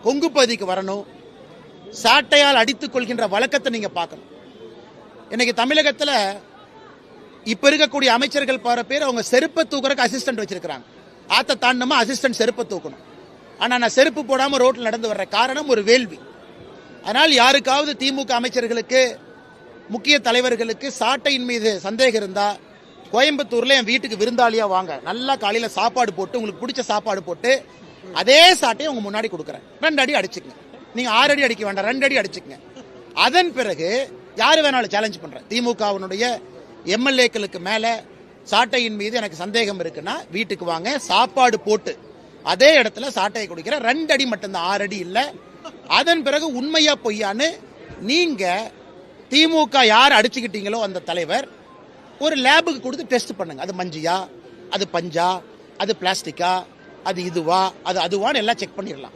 கொங்கு பகுதிக்கு வரணும். சாட்டையால் அடித்துக் கொள்கின்ற வழக்கத்தை நீங்க பார்க்கணும். இன்னைக்கு தமிழகத்தில் இப்ப இருக்கக்கூடிய அமைச்சர்கள் பாரு பேர் அவங்க செருப்பை தூக்குறதுக்கு அசிஸ்டன்ட் வச்சிருக்காங்க. ஆத்த தாண்டமா அசிஸ்டன்ட் செருப்பை தூக்கணும். ஆனா நான் செருப்பு போடாம ரோட்ல நடந்து வர்ற காரணம் ஒரு வேள்வி. அதனால் யாருக்காவது திமுக அமைச்சர்களுக்கு முக்கிய தலைவர்களுக்கு சாட்டையின் மீது சந்தேகம் இருந்தா கோயம்புத்தூர்ல என் வீட்டுக்கு விருந்தாளியா வாங்க. நல்லா காலையில சாப்பாடு போட்டு உங்களுக்கு பிடிச்ச சாப்பாடு போட்டு அதே சாட்டையை உங்க முன்னாடி கொடுக்குறேன். 2 அடி அடிச்சுக்கங்க. நீங்க 6 அடி அடிக்க வேண்டாம், 2 அடி அடிச்சுக்கங்க. அதன் பிறகு யாரு வேணாலும் சேலஞ்ச் பண்றேன். திமுகவினுடைய எம்எல்ஏக்களுக்கு மேல சாட்டையின் மீது எனக்கு சந்தேகம் இருக்குன்னா வீட்டுக்கு வாங்க, சாப்பாடு போட்டு அதே இடத்துல சாட்டையை குடிக்கிற 2 அடி மட்டும்தான், 6 அடி இல்ல. அதன் பிறகு உண்மையா பொய்யான்னு நீங்க திமுக யார் அடிச்சுக்கிட்டீங்களோ அந்த தலைவர் ஒரு லேபுக்கு கொடுத்து டெஸ்ட் பண்ணுங்க. அது மஞ்சியா, அது பஞ்சா, அது பிளாஸ்டிக்கா, அது இதுவா, அது அதுவான்னு எல்லாம் செக் பண்ணிடலாம்.